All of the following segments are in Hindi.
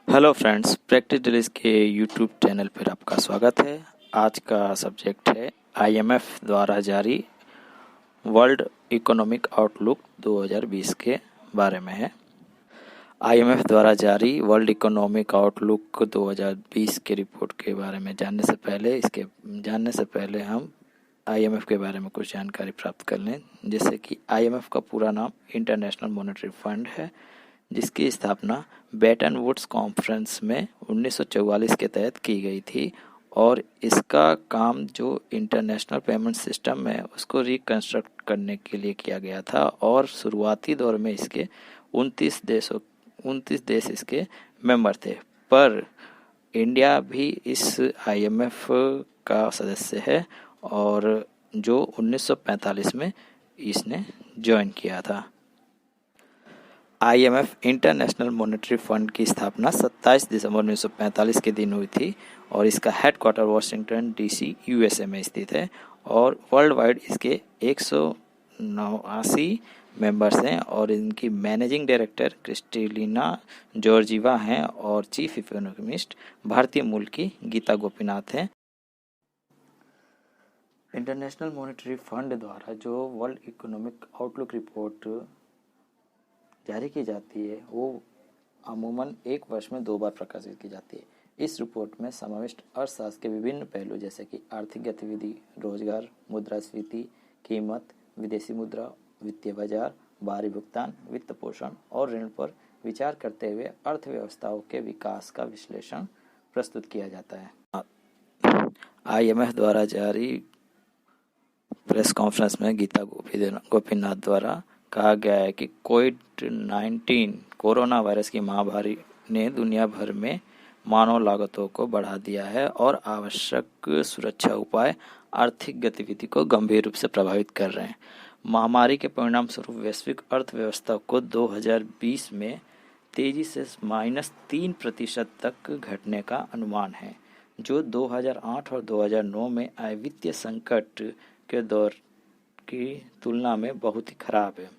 हेलो फ्रेंड्स, प्रैक्टिस डेलीज के यूट्यूब चैनल पर आपका स्वागत है। आज का सब्जेक्ट है आईएमएफ द्वारा जारी वर्ल्ड इकोनॉमिक आउटलुक 2020 के बारे में है। आईएमएफ द्वारा जारी वर्ल्ड इकोनॉमिक आउटलुक 2020 के रिपोर्ट के बारे में जानने से पहले हम आईएमएफ के बारे में कुछ जानकारी प्राप्त कर लें। जैसे कि आईएमएफ का पूरा नाम इंटरनेशनल मॉनेटरी फंड है, जिसकी स्थापना बैटन वुड्स कॉन्फ्रेंस में 1944 के तहत की गई थी और इसका काम जो इंटरनेशनल पेमेंट सिस्टम है उसको रिकंस्ट्रक्ट करने के लिए किया गया था और शुरुआती दौर में इसके 29 देश इसके मेंबर थे, पर इंडिया भी इस आईएमएफ का सदस्य है और जो 1945 में इसने ज्वाइन किया था। आईएमएफ इंटरनेशनल मॉनेटरी फंड की स्थापना 27 दिसंबर 1945 के दिन हुई थी और इसका हेडक्वार्टर वाशिंगटन डीसी यूएसए में स्थित है और वर्ल्ड वाइड इसके 189 मेंबर्स हैं और इनकी मैनेजिंग डायरेक्टर क्रिस्टेलिना जॉर्जीवा हैं और चीफ इकोनॉमिस्ट भारतीय मूल की गीता गोपीनाथ हैं। इंटरनेशनल मॉनेटरी फंड द्वारा जो वर्ल्ड इकोनॉमिक आउटलुक रिपोर्ट जारी की जाती है वो अमूमन एक वर्ष में 2 बार प्रकाशित की जाती है। इस रिपोर्ट में समाविष्ट अर्थशास्त्र के विभिन्न पहलू जैसे कि आर्थिक गतिविधि, रोजगार, मुद्रास्फीति, कीमत, विदेशी मुद्रा, वित्तीय बाजार, बाहरी भुगतान, वित्त पोषण और ऋण पर विचार करते हुए अर्थव्यवस्थाओं के विकास का विश्लेषण प्रस्तुत किया जाता है। आईएमएफ द्वारा जारी प्रेस कॉन्फ्रेंस में गीता गोपीनाथ द्वारा कहा गया है कि कोविड-19 कोरोना वायरस की महामारी ने दुनिया भर में मानव लागतों को बढ़ा दिया है और आवश्यक सुरक्षा उपाय आर्थिक गतिविधि को गंभीर रूप से प्रभावित कर रहे हैं। महामारी के परिणाम स्वरूप वैश्विक अर्थव्यवस्था को 2020 में तेजी से -3% तक घटने का अनुमान है, जो 2008 और 2009 में आए वित्तीय संकट के दौर की तुलना में बहुत ही खराब है।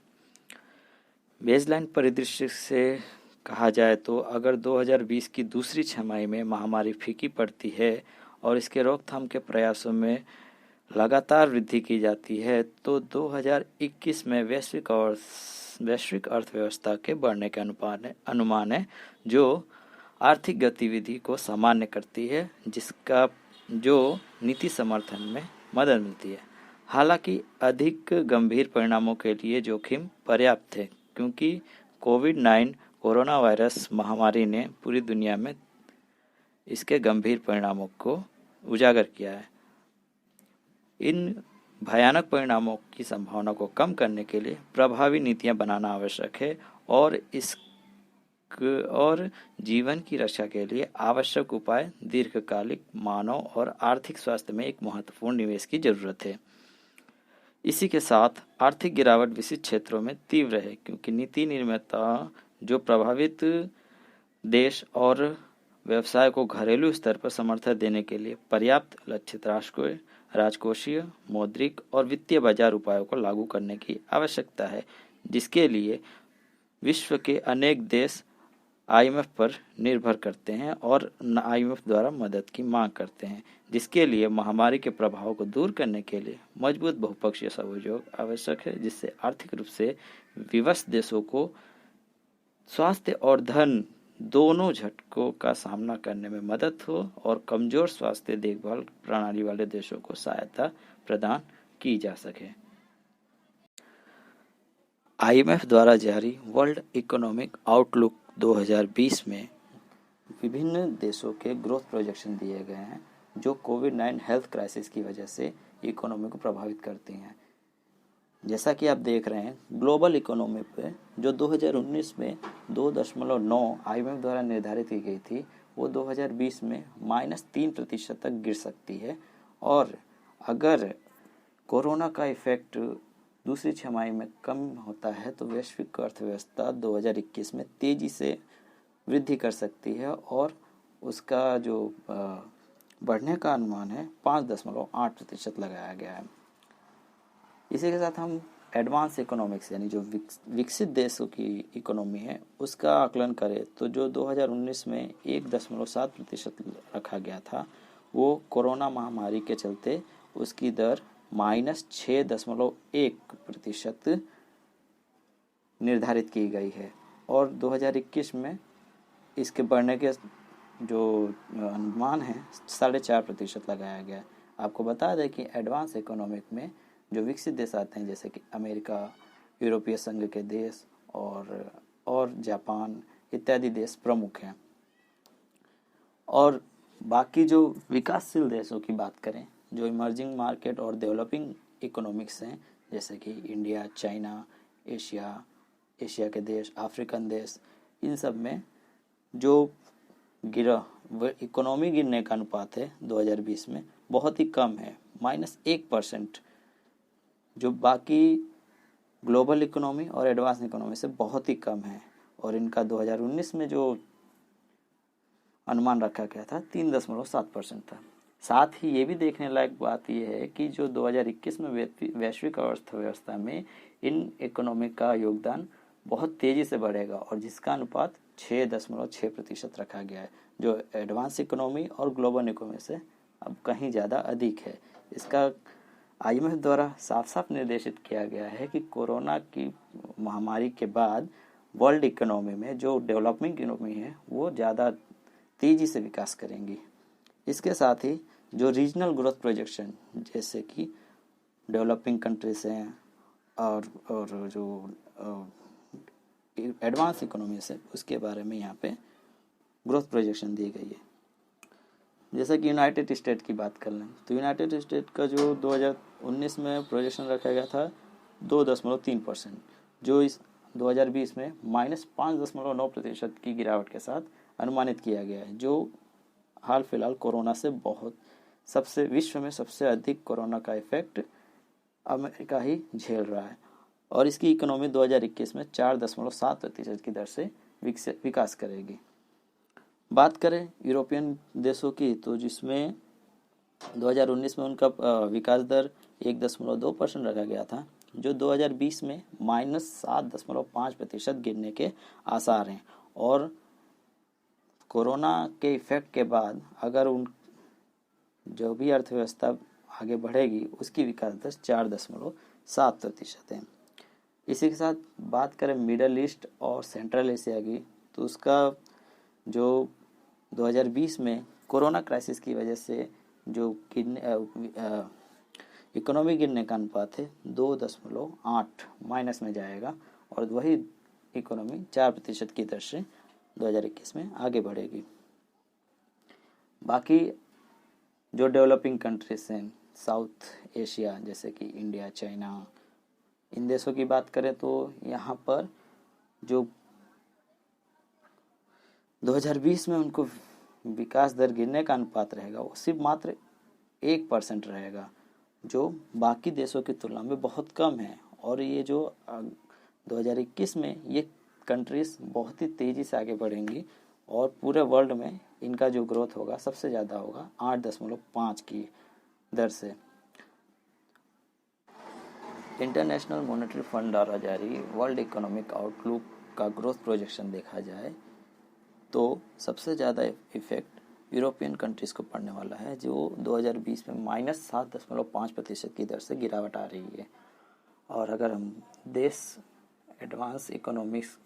बेसलाइन परिदृश्य से कहा जाए तो अगर 2020 की दूसरी छमाही में महामारी फीकी पड़ती है और इसके रोकथाम के प्रयासों में लगातार वृद्धि की जाती है तो 2021 में वैश्विक अर्थव्यवस्था के बढ़ने के अनुमान है, जो आर्थिक गतिविधि को सामान्य करती है, जिसका जो नीति समर्थन में मदद मिलती है। हालांकि अधिक गंभीर परिणामों के लिए जोखिम पर्याप्त है, क्योंकि कोविड-19 कोरोना वायरस महामारी ने पूरी दुनिया में इसके गंभीर परिणामों को उजागर किया है। इन भयानक परिणामों की संभावना को कम करने के लिए प्रभावी नीतियां बनाना आवश्यक है और जीवन की रक्षा के लिए आवश्यक उपाय दीर्घकालिक मानव और आर्थिक स्वास्थ्य में एक महत्वपूर्ण निवेश की जरूरत है। इसी के साथ आर्थिक गिरावट विशिष्ट क्षेत्रों में तीव्र है, क्योंकि नीति निर्माता जो प्रभावित देश और व्यवसाय को घरेलू स्तर पर समर्थन देने के लिए पर्याप्त लक्षित राजकोषीय, मौद्रिक और वित्तीय बाजार उपायों को लागू करने की आवश्यकता है, जिसके लिए विश्व के अनेक देश आईएमएफ पर निर्भर करते हैं और आईएमएफ द्वारा मदद की मांग करते हैं, जिसके लिए महामारी के प्रभाव को दूर करने के लिए मजबूत बहुपक्षीय सहयोग आवश्यक है, जिससे आर्थिक रूप से विवश देशों को स्वास्थ्य और धन दोनों झटकों का सामना करने में मदद हो और कमजोर स्वास्थ्य देखभाल प्रणाली वाले देशों को सहायता प्रदान की जा सके। आईएमएफ द्वारा जारी वर्ल्ड इकोनॉमिक आउटलुक 2020 में विभिन्न देशों के ग्रोथ प्रोजेक्शन दिए गए हैं, जो कोविड-19 हेल्थ क्राइसिस की वजह से इकोनॉमी को प्रभावित करती हैं। जैसा कि आप देख रहे हैं, ग्लोबल इकोनॉमी पे जो 2019 में 2.9 आईएमएफ द्वारा निर्धारित की गई थी, वो 2020 में -3% तक गिर सकती है और अगर कोरोना का इफेक्ट दूसरी छमाही में कम होता है तो वैश्विक अर्थव्यवस्था 2021 में तेजी से वृद्धि कर सकती है और उसका जो बढ़ने का अनुमान है 5.8% लगाया गया है। इसी के साथ हम एडवांस इकोनॉमिक्स यानी जो विकसित देशों की इकोनॉमी है उसका आकलन करें तो जो 2019 में 1.7% रखा गया था वो कोरोना महामारी के चलते उसकी दर -6.1% निर्धारित की गई है और 2021 में इसके बढ़ने के जो अनुमान है 4.5% लगाया गया है। आपको बता दें कि एडवांस इकोनॉमिक में जो विकसित देश आते हैं जैसे कि अमेरिका, यूरोपीय संघ के देश और जापान इत्यादि देश प्रमुख हैं। और बाकी जो विकासशील देशों की बात करें, जो इमर्जिंग मार्केट और डेवलपिंग इकोनॉमिक्स हैं जैसे कि इंडिया, चाइना, एशिया के देश, अफ्रीकन देश, इन सब में जो इकोनॉमी गिरने का अनुपात है 2020 में बहुत ही कम है, -1%, जो बाकी ग्लोबल इकोनॉमी और एडवांस इकोनॉमी से बहुत ही कम है। और इनका 2019 में जो अनुमान रखा गया था 3.7% था। साथ ही ये भी देखने लायक बात यह है कि जो 2021 में वैश्विक अर्थव्यवस्था में इन इकोनॉमी का योगदान बहुत तेजी से बढ़ेगा और जिसका अनुपात 6.6% रखा गया है, जो एडवांस इकोनॉमी और ग्लोबल इकोनॉमी से अब कहीं ज़्यादा अधिक है। इसका IMF द्वारा साफ साफ निर्देशित किया गया है कि कोरोना की महामारी के बाद वर्ल्ड इकोनॉमी में जो डेवलपिंग इकोनॉमी है वो ज़्यादा तेज़ी से विकास करेंगी। इसके साथ ही जो रीजनल ग्रोथ प्रोजेक्शन जैसे कि डेवलपिंग कंट्रीज हैं और जो एडवांस इकोनॉमी से उसके बारे में यहाँ पे ग्रोथ प्रोजेक्शन दी गई है। जैसे कि यूनाइटेड स्टेट की बात कर लें तो यूनाइटेड स्टेट का जो 2019 में प्रोजेक्शन रखा गया था 2.3%, जो इस 2020 में -5.9% की गिरावट के साथ अनुमानित किया गया है, जो हाल फिलहाल कोरोना से विश्व में सबसे अधिक कोरोना का इफेक्ट अमेरिका ही झेल रहा है। और इसकी इकोनॉमी 2021 में 4.7% की दर से विकास करेगी। बात करें यूरोपियन देशों की तो जिसमें 2019 में उनका विकास दर 1.2% रखा गया था, जो 2020 में -7.5% गिरने के आसार हैं। और कोरोना के इफेक्ट के बाद अगर जो भी अर्थव्यवस्था आगे बढ़ेगी उसकी विकास दर 4.7% है। इसी के साथ बात करें मिडल ईस्ट और सेंट्रल एशिया की तो उसका जो 2020 में कोरोना क्राइसिस की वजह से जो इकोनॉमी गिरने का अनुपात है 2.8 माइनस में जाएगा और वही इकोनॉमी 4% की दर से 2021 में आगे बढ़ेगी। बाकी जो डेवलपिंग कंट्रीज हैं साउथ एशिया जैसे कि इंडिया, चाइना, इन देशों की बात करें तो यहाँ पर जो 2020 में उनको विकास दर गिरने का अनुपात रहेगा वो सिर्फ मात्र 1% रहेगा, जो बाकी देशों की तुलना में बहुत कम है। और ये जो 2021 में ये कंट्रीज बहुत ही तेज़ी से आगे बढ़ेंगी और पूरे वर्ल्ड में इनका जो ग्रोथ होगा सबसे ज़्यादा होगा 8.5 की दर से। इंटरनेशनल मॉनेटरी फंड द्वारा जारी वर्ल्ड इकोनॉमिक आउटलुक का ग्रोथ प्रोजेक्शन देखा जाए तो सबसे ज़्यादा इफेक्ट यूरोपियन कंट्रीज़ को पड़ने वाला है, जो 2020 में -7.5% की दर से गिरावट आ रही है। और अगर हम देश एडवांस इकोनॉमिक्स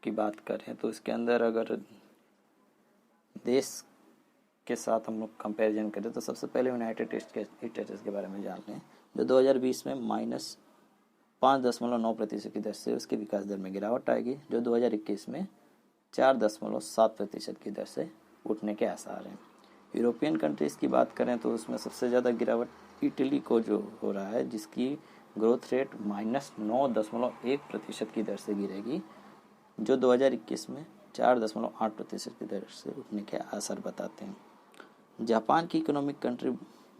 की बात करें तो इसके अंदर अगर देश के साथ हम लोग कंपैरिजन करें तो सबसे पहले यूनाइटेड स्टेट्स के बारे में जान लें, जो 2020 में -5.9% की दर से उसके विकास दर में गिरावट आएगी, जो 2021 में 4.7% की दर से उठने के आसार हैं। यूरोपियन कंट्रीज़ की बात करें तो उसमें सबसे ज़्यादा गिरावट इटली को जो हो रहा है, जिसकी ग्रोथ रेट -9.1% की दर से गिरेगी, जो 2021 में 4.8% की दर से उठने के आसार बताते हैं। जापान की इकोनॉमिक कंट्री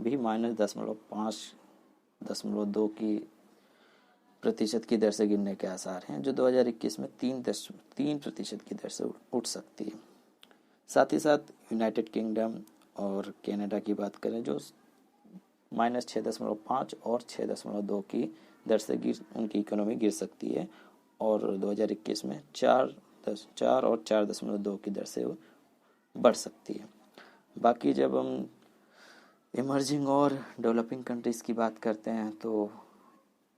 भी -10.5-2 की प्रतिशत की दर से गिरने के आसार हैं, जो 2021 में 3% की दर से उठ सकती है। साथ ही साथ यूनाइटेड किंगडम और कनाडा की बात करें जो -6.5 और 6.2 की दर से उनकी इकोनॉमी गिर सकती है और 2021 में 4 और 4.2 की दर से वो बढ़ सकती है। बाकी जब हम इमर्जिंग और डेवलपिंग कंट्रीज़ की बात करते हैं तो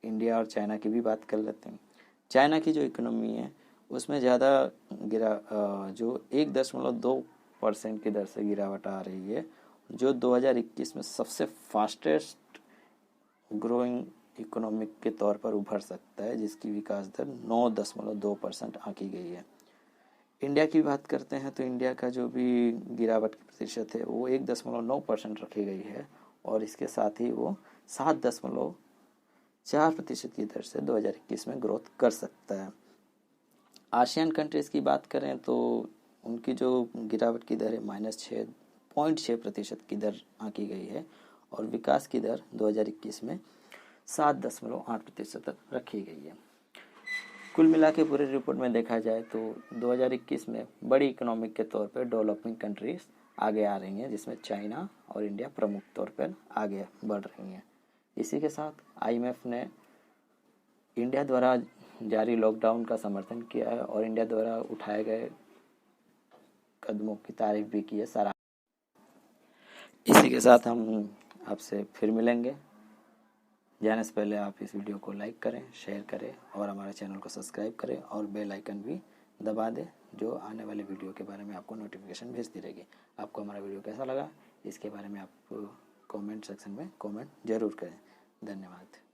इंडिया और चाइना की भी बात कर लेते हैं। चाइना की जो इकोनॉमी है उसमें ज़्यादा जो 1.2% की दर से गिरावट आ रही है, जो 2021 में सबसे फास्टेस्ट ग्रोइंग इकोनॉमिक के तौर पर उभर सकता है, जिसकी विकास दर 9.2% आंकी गई है। इंडिया की बात करते हैं तो इंडिया का जो भी गिरावट की प्रतिशत है वो 1.9% रखी गई है और इसके साथ ही वो 7.4% की दर से 2021 में ग्रोथ कर सकता है। आसियान कंट्रीज़ की बात करें तो उनकी जो गिरावट की दर है -6.6% की दर आंकी गई है और विकास की दर 2021 में 7.8% तक रखी गई है। कुल मिला के पूरे रिपोर्ट में देखा जाए तो 2021 में बड़ी इकोनॉमिक के तौर पर डेवलपिंग कंट्रीज आगे आ रही हैं, जिसमें चाइना और इंडिया प्रमुख तौर पर आगे बढ़ रही हैं। इसी के साथ IMF ने इंडिया द्वारा जारी लॉकडाउन का समर्थन किया है और इंडिया द्वारा उठाए गए कदमों की तारीफ भी की है। सारा इसी के साथ हम आपसे फिर मिलेंगे। जाने से पहले आप इस वीडियो को लाइक करें, शेयर करें और हमारे चैनल को सब्सक्राइब करें और बेल आइकन भी दबा दें, जो आने वाले वीडियो के बारे में आपको नोटिफिकेशन भेजती रहेगी। आपको हमारा वीडियो कैसा लगा इसके बारे में आप कमेंट सेक्शन में कमेंट जरूर करें। धन्यवाद।